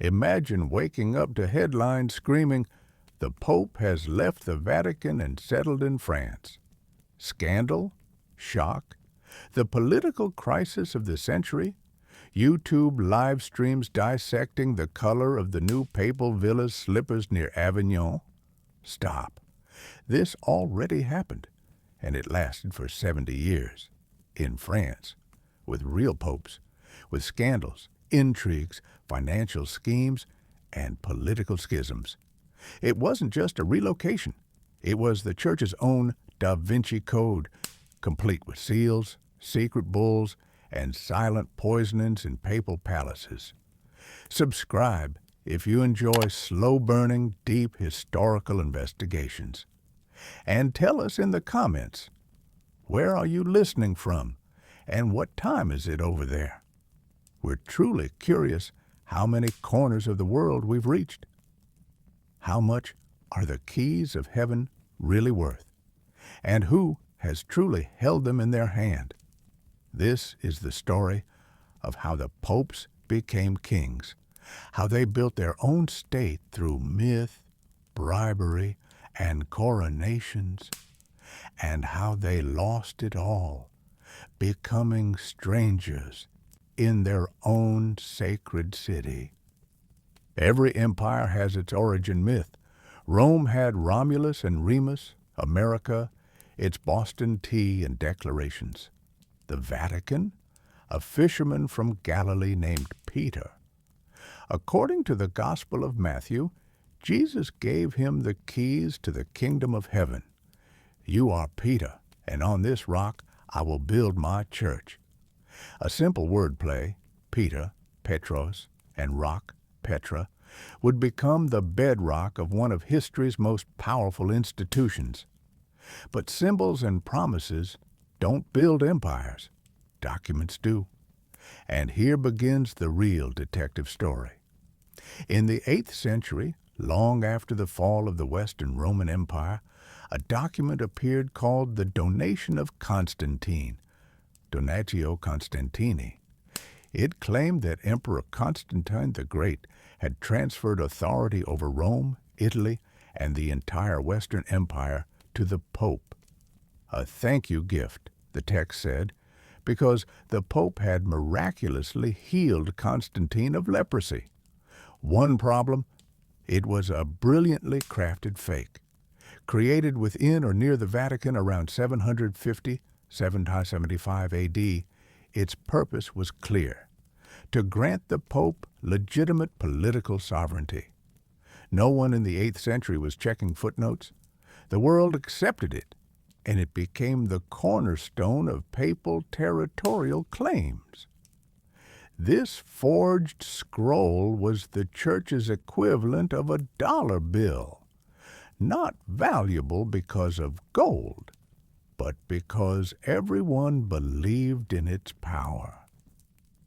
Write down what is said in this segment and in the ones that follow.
Imagine waking up to headlines screaming, "The Pope has left the Vatican and settled in France." Scandal? Shock? The political crisis of the century? YouTube live streams dissecting the color of the new papal villa's slippers near Avignon? Stop. This already happened, and it lasted for 70 years. In France, with real popes, with scandals, intrigues, financial schemes, and political schisms. It wasn't just a relocation. It was the Church's own Da Vinci Code, complete with seals, secret bulls, and silent poisonings in papal palaces. Subscribe if you enjoy slow-burning, deep historical investigations. And tell us in the comments, where are you listening from, and what time is it over there? We're truly curious how many corners of the world we've reached. How much are the keys of heaven really worth? And who has truly held them in their hand? This is the story of how the popes became kings, how they built their own state through myth, bribery, and coronations, and how they lost it all, becoming strangers in their own sacred city. Every empire has its origin myth. Rome had Romulus and Remus, America, its Boston Tea and declarations. The Vatican, a fisherman from Galilee named Peter. According to the Gospel of Matthew, Jesus gave him the keys to the kingdom of heaven. "You are Peter, and on this rock I will build my church." A simple wordplay, Peter, Petros, and rock, Petra, would become the bedrock of one of history's most powerful institutions. But symbols and promises don't build empires. Documents do. And here begins the real detective story. In the 8th century, long after the fall of the Western Roman Empire, a document appeared called the Donation of Constantine, Donatio Constantini. It claimed that Emperor Constantine the Great had transferred authority over Rome, Italy, and the entire Western Empire to the Pope. A thank you gift, the text said, because the Pope had miraculously healed Constantine of leprosy. One problem, it was a brilliantly crafted fake. Created within or near the Vatican around 775 AD, its purpose was clear: to grant the Pope legitimate political sovereignty. No one in the 8th century was checking footnotes. The world accepted it, and it became the cornerstone of papal territorial claims. This forged scroll was the Church's equivalent of a dollar bill, not valuable because of gold, but because everyone believed in its power.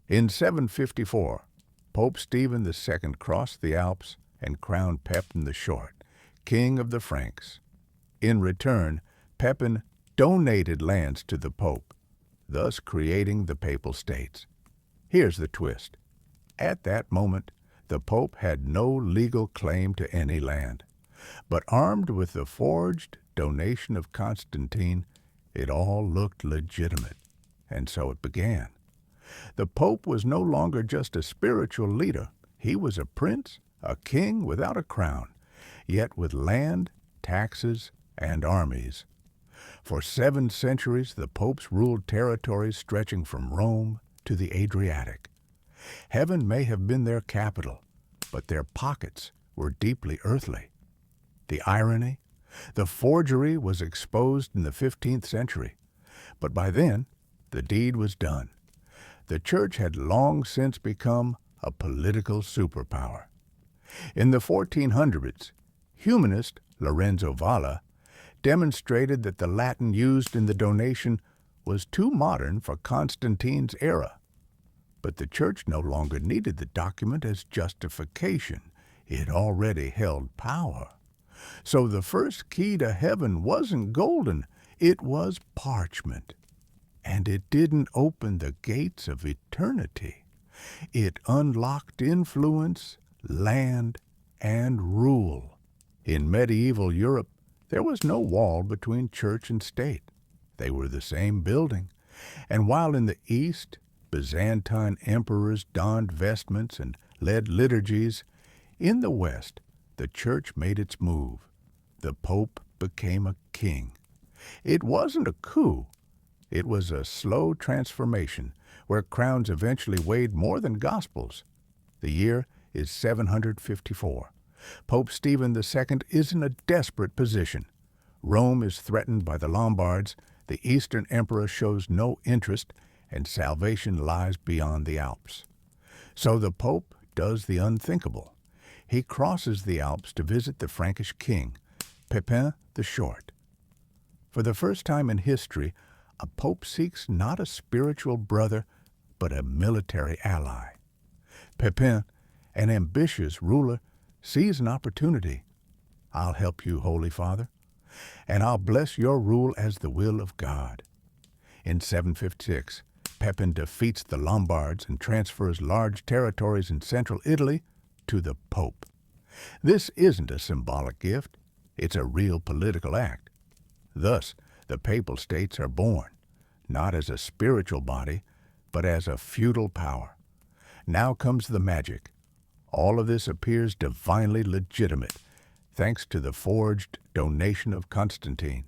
In 754, Pope Stephen II crossed the Alps and crowned Pepin the Short, king of the Franks. In return, Pepin donated lands to the Pope, thus creating the Papal States. Here's the twist. At that moment, the Pope had no legal claim to any land. But armed with the forged Donation of Constantine, it all looked legitimate, and so it began. The Pope was no longer just a spiritual leader. He was a prince, a king without a crown, yet with land, taxes, and armies. For 7 centuries, the popes ruled territories stretching from Rome to the Adriatic. Heaven may have been their capital, but their pockets were deeply earthly. The irony? The forgery was exposed in the 15th century, but by then, the deed was done. The Church had long since become a political superpower. In the 1400s, humanist Lorenzo Valla demonstrated that the Latin used in the donation was too modern for Constantine's era. But the Church no longer needed the document as justification. It already held power. So the first key to heaven wasn't golden, it was parchment. And it didn't open the gates of eternity. It unlocked influence, land, and rule. In medieval Europe, there was no wall between church and state. They were the same building. And while in the East, Byzantine emperors donned vestments and led liturgies, in the West, the church made its move. The Pope became a king. It wasn't a coup. It was a slow transformation where crowns eventually weighed more than gospels. The year is 754. Pope Stephen II is in a desperate position. Rome is threatened by the Lombards, the Eastern Emperor shows no interest, and salvation lies beyond the Alps. So the Pope does the unthinkable. He crosses the Alps to visit the Frankish king, Pepin the Short. For the first time in history, a pope seeks not a spiritual brother, but a military ally. Pepin, an ambitious ruler, sees an opportunity. I'll help you, Holy Father, and I'll bless your rule as the will of God. In 756, Pepin defeats the Lombards and transfers large territories in central Italy to the Pope. This isn't a symbolic gift. It's a real political act. Thus, the Papal States are born, not as a spiritual body, but as a feudal power. Now comes the magic. All of this appears divinely legitimate, thanks to the forged donation of Constantine.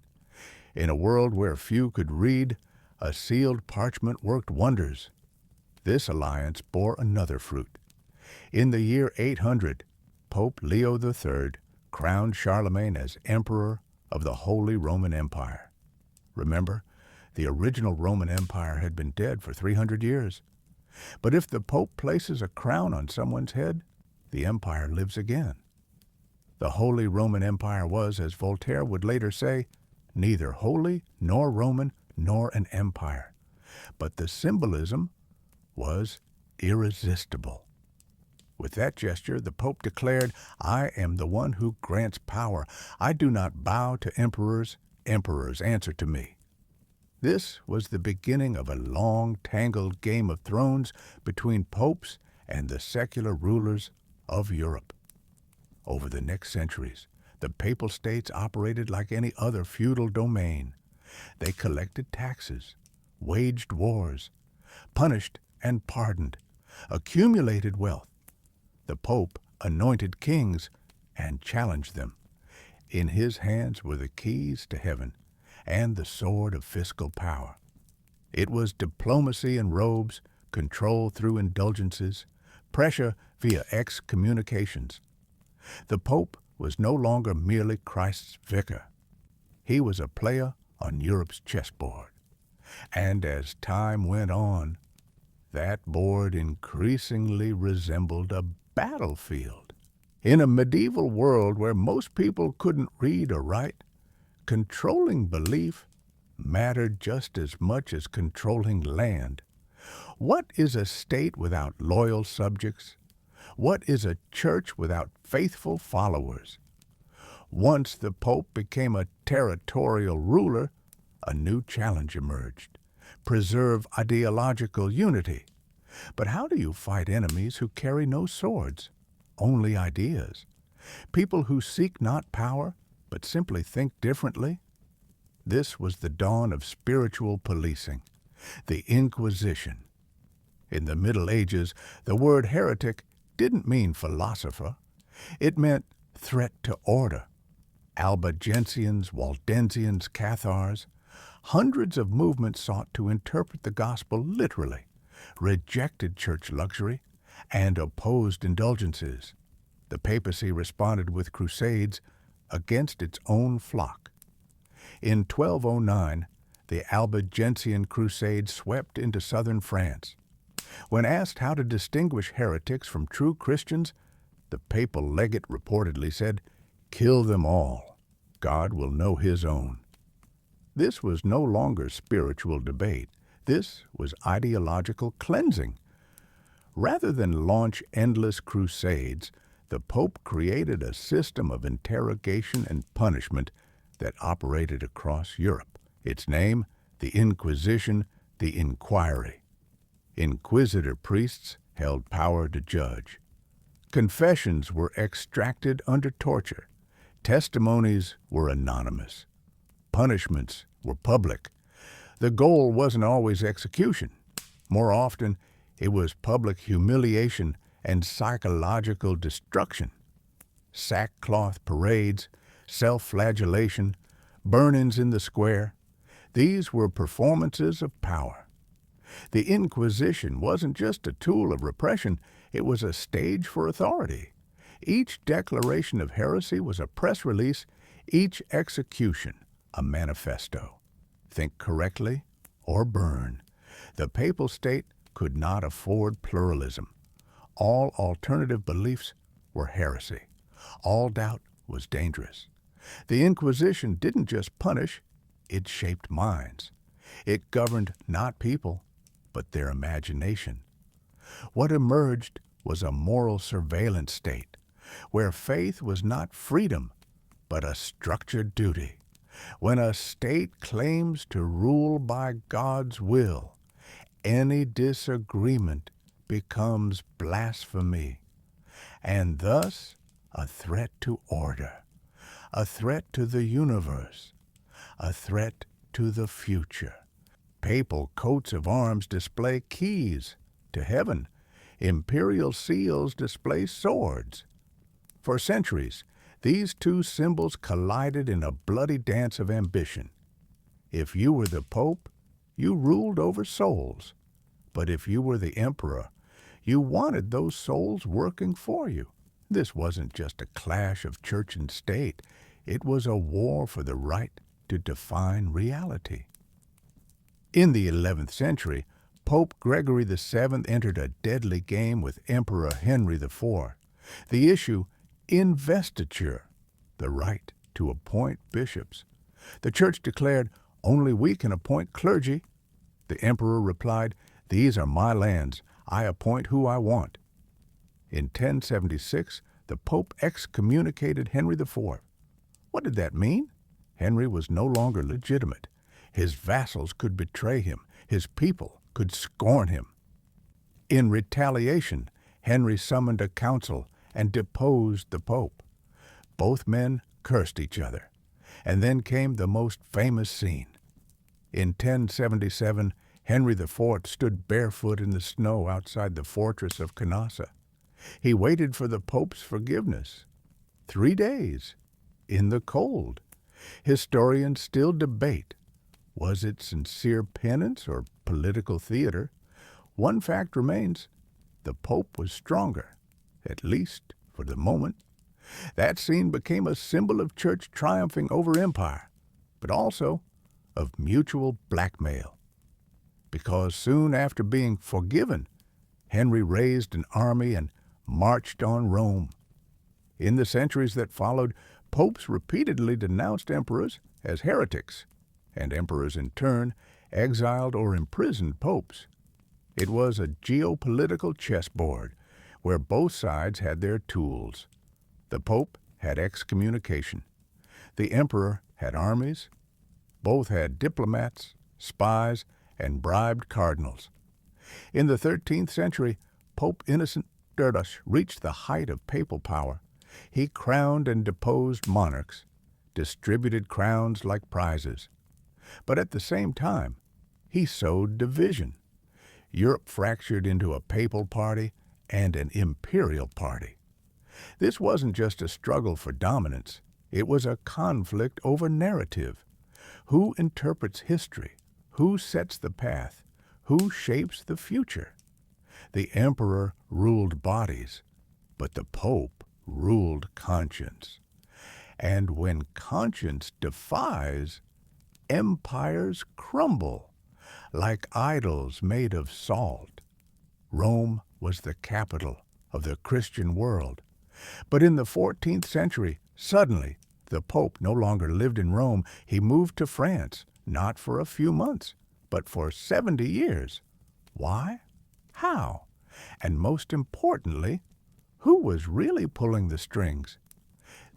In a world where few could read, a sealed parchment worked wonders. This alliance bore another fruit. In the year 800, Pope Leo III crowned Charlemagne as Emperor of the Holy Roman Empire. Remember, the original Roman Empire had been dead for 300 years. But if the Pope places a crown on someone's head, the empire lives again. The Holy Roman Empire was, as Voltaire would later say, neither holy nor Roman nor an empire. But the symbolism was irresistible. With that gesture, the Pope declared, "I am the one who grants power. I do not bow to emperors. Emperors answer to me." This was the beginning of a long, tangled game of thrones between popes and the secular rulers of Europe. Over the next centuries, the Papal States operated like any other feudal domain. They collected taxes, waged wars, punished and pardoned, accumulated wealth. The Pope anointed kings and challenged them. In his hands were the keys to heaven and the sword of fiscal power. It was diplomacy in robes, control through indulgences, pressure via excommunications. The Pope was no longer merely Christ's vicar. He was a player on Europe's chessboard. And as time went on, that board increasingly resembled a battlefield. In a medieval world where most people couldn't read or write, controlling belief mattered just as much as controlling land. What is a state without loyal subjects? What is a church without faithful followers? Once the Pope became a territorial ruler, a new challenge emerged. Preserve ideological unity. But how do you fight enemies who carry no swords, only ideas? People who seek not power, but simply think differently? This was the dawn of spiritual policing, the Inquisition. In the Middle Ages, the word heretic didn't mean philosopher. It meant threat to order. Albigensians, Waldensians, Cathars, hundreds of movements sought to interpret the gospel literally, rejected church luxury, and opposed indulgences. The papacy responded with crusades against its own flock. In 1209, the Albigensian Crusade swept into southern France. When asked how to distinguish heretics from true Christians, the papal legate reportedly said, "Kill them all. God will know his own." This was no longer spiritual debate. This was ideological cleansing. Rather than launch endless crusades, the Pope created a system of interrogation and punishment that operated across Europe. Its name, the Inquisition, the Inquiry. Inquisitor priests held power to judge. Confessions were extracted under torture. Testimonies were anonymous. Punishments were public. The goal wasn't always execution. More often, it was public humiliation and psychological destruction. Sackcloth parades, self-flagellation, burn-ins in the square. These were performances of power. The Inquisition wasn't just a tool of repression, it was a stage for authority. Each declaration of heresy was a press release, each execution a manifesto. Think correctly or burn. The papal state could not afford pluralism. All alternative beliefs were heresy. All doubt was dangerous. The Inquisition didn't just punish, it shaped minds. It governed not people, but their imagination. What emerged was a moral surveillance state, where faith was not freedom, but a structured duty. When a state claims to rule by God's will, any disagreement becomes blasphemy, and thus a threat to order, a threat to the universe, a threat to the future. Papal coats of arms display keys to heaven. Imperial seals display swords. For centuries, these two symbols collided in a bloody dance of ambition. If you were the Pope, you ruled over souls. But if you were the Emperor, you wanted those souls working for you. This wasn't just a clash of church and state. It was a war for the right to define reality. In the 11th century, Pope Gregory VII entered a deadly game with Emperor Henry IV. The issue, investiture, the right to appoint bishops. The church declared, "Only we can appoint clergy." The emperor replied, "These are my lands. I appoint who I want." In 1076, the Pope excommunicated Henry IV. What did that mean? Henry was no longer legitimate. His vassals could betray him. His people could scorn him. In retaliation, Henry summoned a council and deposed the Pope. Both men cursed each other. And then came the most famous scene. In 1077, Henry IV stood barefoot in the snow outside the fortress of Canossa. He waited for the Pope's forgiveness. 3 days, in the cold. Historians still debate. Was it sincere penance or political theater? One fact remains. The Pope was stronger, at least for the moment. That scene became a symbol of church triumphing over empire, but also of mutual blackmail. Because soon after being forgiven, Henry raised an army and marched on Rome. In the centuries that followed, popes repeatedly denounced emperors as heretics, and emperors in turn exiled or imprisoned popes. It was a geopolitical chessboard where both sides had their tools. The Pope had excommunication. The Emperor had armies. Both had diplomats, spies, and bribed cardinals. In the 13th century, Pope Innocent III reached the height of papal power. He crowned and deposed monarchs, distributed crowns like prizes. But at the same time, he sowed division. Europe fractured into a papal party and an imperial party. This wasn't just a struggle for dominance. It was a conflict over narrative. Who interprets history? Who sets the path? Who shapes the future? The emperor ruled bodies, but the Pope ruled conscience. And when conscience defies, empires crumble, like idols made of salt. Rome was the capital of the Christian world. But in the 14th century, suddenly, the Pope no longer lived in Rome. He moved to France, not for a few months, but for 70 years. Why? How? And most importantly, who was really pulling the strings?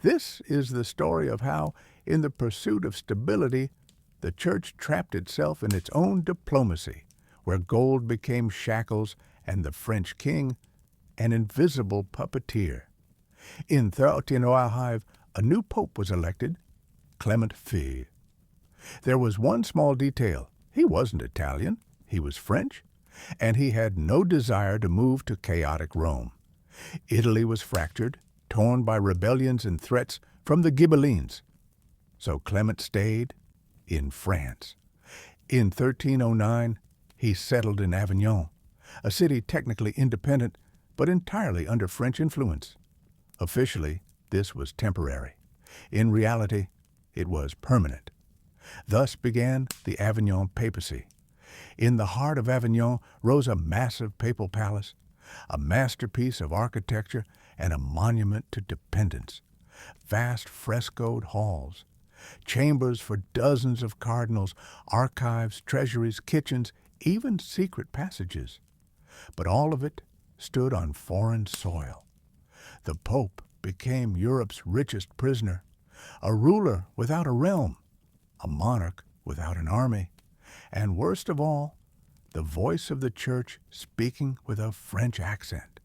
This is the story of how, in the pursuit of stability, the Church trapped itself in its own diplomacy, where gold became shackles and the French king an invisible puppeteer. In 1305, a new pope was elected, Clement V. There was one small detail. He wasn't Italian, he was French, and he had no desire to move to chaotic Rome. Italy was fractured, torn by rebellions and threats from the Ghibellines. So Clement stayed in France. In 1309, he settled in Avignon, a city technically independent but entirely under French influence. Officially, this was temporary. In reality, it was permanent. Thus began the Avignon papacy. In the heart of Avignon rose a massive papal palace, a masterpiece of architecture and a monument to dependence. Vast frescoed halls, chambers for dozens of cardinals, archives, treasuries, kitchens, even secret passages. But all of it stood on foreign soil. The Pope became Europe's richest prisoner, a ruler without a realm, a monarch without an army, and worst of all, the voice of the Church speaking with a French accent.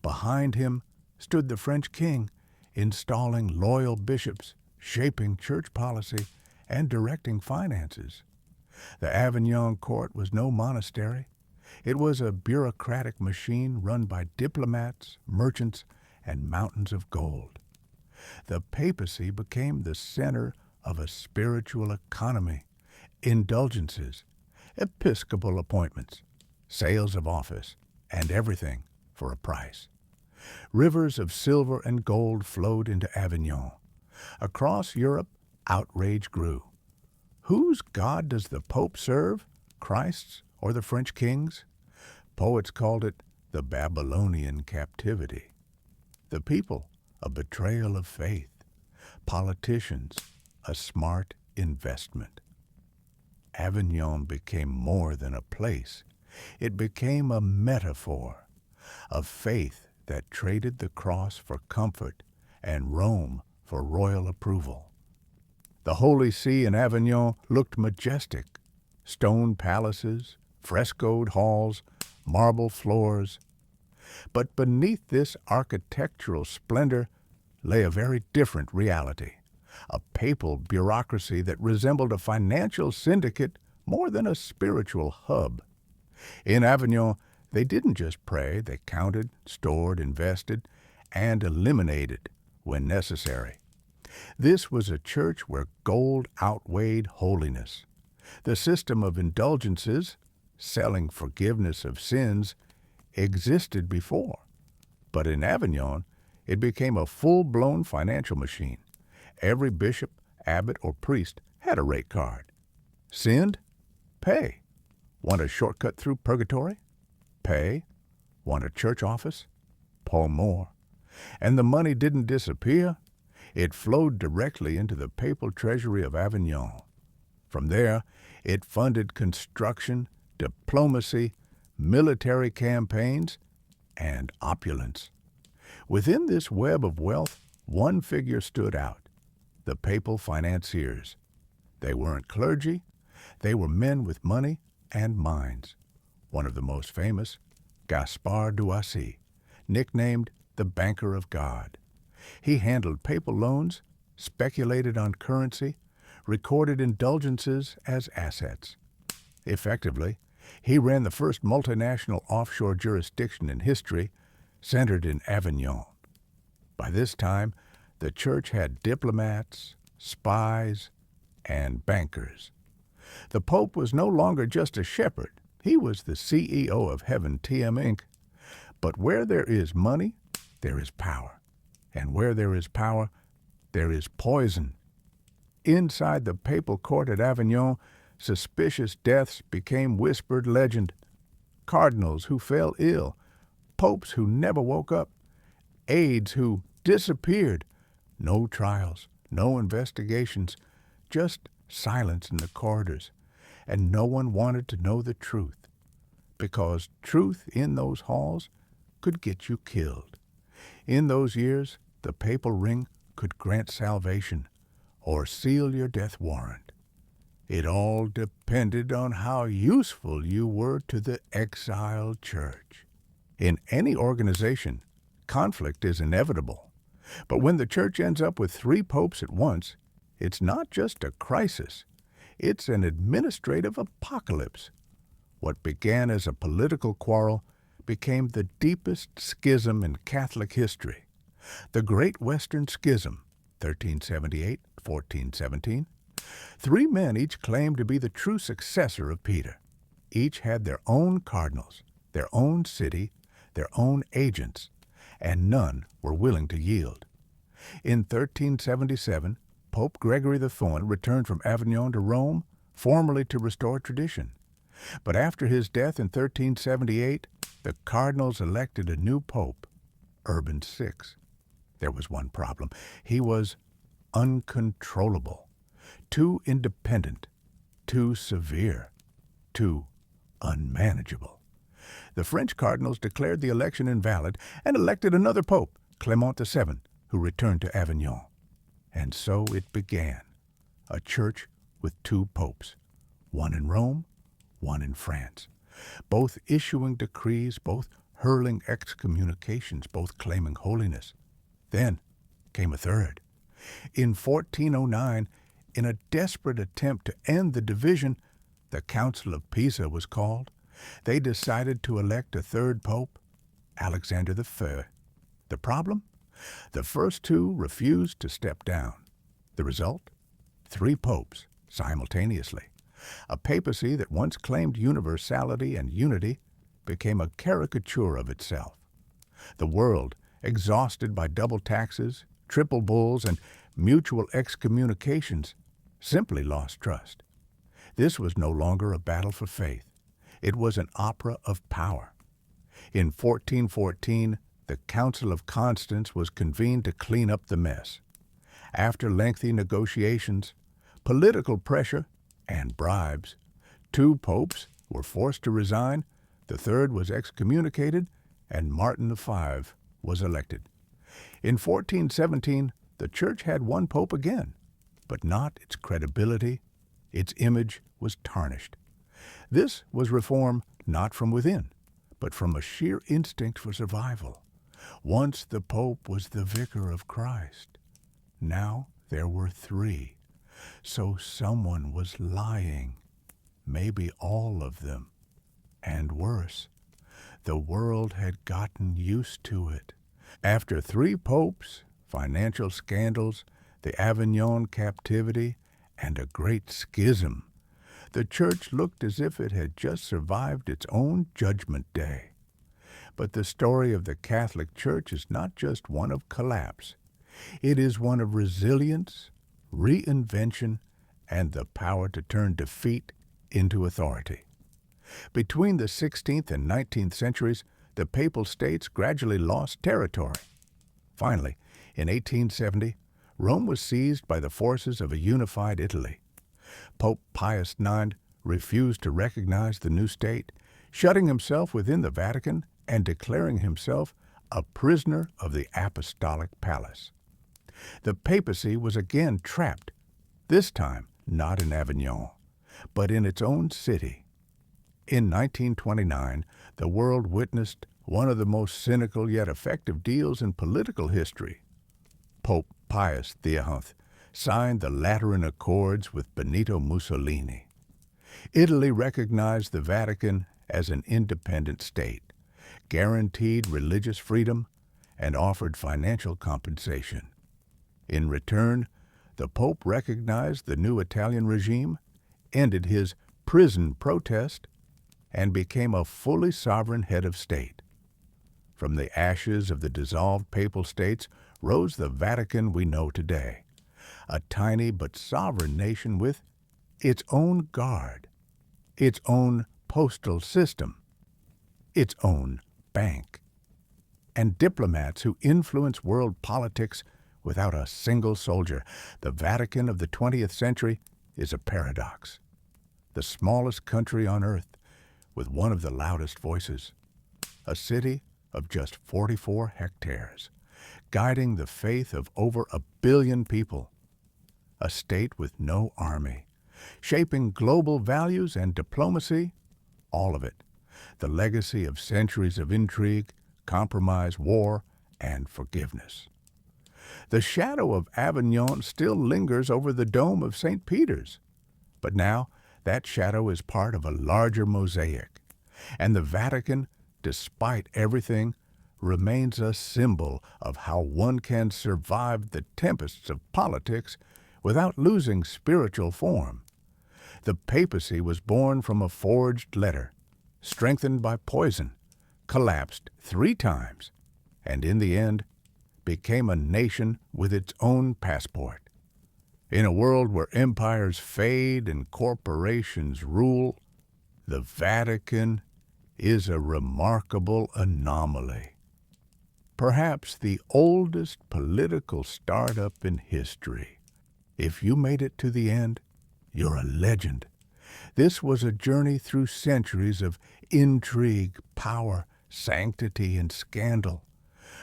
Behind him stood the French king, installing loyal bishops, shaping church policy, and directing finances. The Avignon court was no monastery. It was a bureaucratic machine run by diplomats, merchants, and mountains of gold. The papacy became the center of a spiritual economy, indulgences, episcopal appointments, sales of office, and everything for a price. Rivers of silver and gold flowed into Avignon. Across Europe, outrage grew. Whose God does the Pope serve, Christ's or the French king's? Poets called it the Babylonian captivity. The people, a betrayal of faith. Politicians, a smart investment. Avignon became more than a place. It became a metaphor, of faith that traded the cross for comfort and Rome for royal approval. The Holy See in Avignon looked majestic. Stone palaces, frescoed halls, marble floors. But beneath this architectural splendor lay a very different reality, a papal bureaucracy that resembled a financial syndicate more than a spiritual hub. In Avignon, they didn't just pray, they counted, stored, invested, and eliminated when necessary. This was a church where gold outweighed holiness. The system of indulgences, selling forgiveness of sins, existed before. But in Avignon, it became a full-blown financial machine. Every bishop, abbot, or priest had a rate card. Sinned? Pay. Want a shortcut through purgatory? Pay. Want a church office? Pour more. And the money didn't disappear. It flowed directly into the papal treasury of Avignon. From there, it funded construction, diplomacy, military campaigns, and opulence. Within this web of wealth, one figure stood out: the papal financiers. They weren't clergy. They were men with money and minds. One of the most famous, Gaspard d'Oissy, nicknamed the Banker of God. He handled papal loans, speculated on currency, recorded indulgences as assets. Effectively, he ran the first multinational offshore jurisdiction in history, centered in Avignon. By this time, the church had diplomats, spies, and bankers. The Pope was no longer just a shepherd. He was the CEO of Heaven TM Inc. But where there is money, there is power. And where there is power, there is poison. Inside the papal court at Avignon, suspicious deaths became whispered legend. Cardinals who fell ill, popes who never woke up, aides who disappeared. No trials, no investigations, just silence in the corridors. And no one wanted to know the truth, because truth in those halls could get you killed. In those years, the papal ring could grant salvation or seal your death warrant. It all depended on how useful you were to the exiled church. In any organization, conflict is inevitable. But when the church ends up with 3 popes at once, it's not just a crisis. It's an administrative apocalypse. What began as a political quarrel became the deepest schism in Catholic history. The Great Western Schism, 1378-1417. 3 men each claimed to be the true successor of Peter. Each had their own cardinals, their own city, their own agents, and none were willing to yield. In 1377, Pope Gregory the Thorn returned from Avignon to Rome, formally to restore tradition. But after his death in 1378, the cardinals elected a new pope, Urban VI. There was one problem. He was uncontrollable, too independent, too severe, too unmanageable. The French cardinals declared the election invalid and elected another pope, Clement VII, who returned to Avignon. And so it began, a church with 2 popes, one in Rome, one in France, both issuing decrees, both hurling excommunications, both claiming holiness. Then came a third. In 1409, in a desperate attempt to end the division, the Council of Pisa was called. They decided to elect a third pope, Alexander III. The problem? The first 2 refused to step down. The result? 3 popes simultaneously. A papacy that once claimed universality and unity became a caricature of itself. The world, exhausted by double taxes, triple bulls, and mutual excommunications, simply lost trust. This was no longer a battle for faith. It was an opera of power. In 1414, the Council of Constance was convened to clean up the mess. After lengthy negotiations, political pressure, and bribes, 2 popes were forced to resign, the third was excommunicated, and Martin V was elected. In 1417, the church had 1 pope again, but not its credibility. Its image was tarnished. This was reform not from within, but from a sheer instinct for survival. Once the pope was the vicar of Christ. Now there were 3. So someone was lying, maybe all of them. And worse, the world had gotten used to it. After 3 popes, financial scandals, the Avignon captivity, and a great schism, the church looked as if it had just survived its own judgment day. But the story of the Catholic Church is not just one of collapse. It is one of resilience, reinvention, and the power to turn defeat into authority. Between the 16th and 19th centuries, the Papal States gradually lost territory. Finally, in 1870, Rome was seized by the forces of a unified Italy. Pope Pius IX refused to recognize the new state, shutting himself within the Vatican and declaring himself a prisoner of the Apostolic Palace. The papacy was again trapped, this time not in Avignon, but in its own city. In 1929, the world witnessed one of the most cynical yet effective deals in political history. Pope Pius X signed the Lateran Accords with Benito Mussolini. Italy recognized the Vatican as an independent state, guaranteed religious freedom, and offered financial compensation. In return, the Pope recognized the new Italian regime, ended his prison protest, and became a fully sovereign head of state. From the ashes of the dissolved Papal States rose the Vatican we know today, a tiny but sovereign nation with its own guard, its own postal system, its own bank, and diplomats who influence world politics without a single soldier. The Vatican of the 20th century is a paradox. The smallest country on earth, with one of the loudest voices. A city of just 44 hectares, guiding the faith of over 1 billion people. A state with no army, shaping global values and diplomacy, all of it, the legacy of centuries of intrigue, compromise, war, and forgiveness. The shadow of Avignon still lingers over the dome of St. Peter's, but now that shadow is part of a larger mosaic, and the Vatican, despite everything, remains a symbol of how one can survive the tempests of politics without losing spiritual form. The papacy was born from a forged letter, strengthened by poison, collapsed 3 times, and in the end became a nation with its own passport. In a world where empires fade and corporations rule, the Vatican is a remarkable anomaly. Perhaps the oldest political startup in history. If you made it to the end, you're a legend. This was a journey through centuries of intrigue, power, sanctity, and scandal.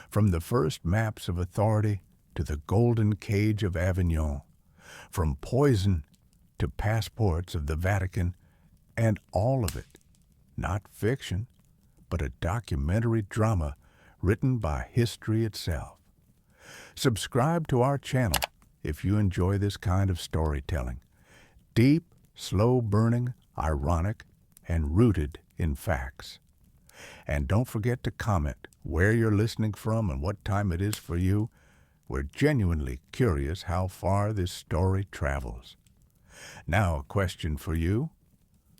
From the first maps of authority to the golden cage of Avignon, from poison to passports of the Vatican, and all of it, not fiction, but a documentary drama written by history itself. Subscribe to our channel if you enjoy this kind of storytelling. Deep, slow-burning, ironic, and rooted in facts. And don't forget to comment where you're listening from and what time it is for you. We're genuinely curious how far this story travels. Now, a question for you.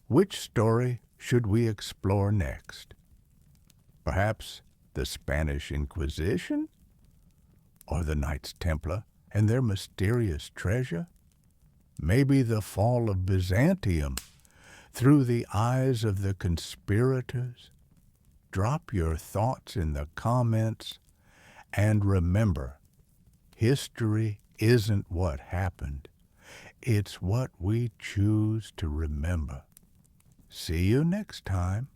Which story should we explore next? Perhaps the Spanish Inquisition? Or the Knights Templar and their mysterious treasure? Maybe the fall of Byzantium through the eyes of the conspirators? Drop your thoughts in the comments, and remember, history isn't what happened. It's what we choose to remember. See you next time.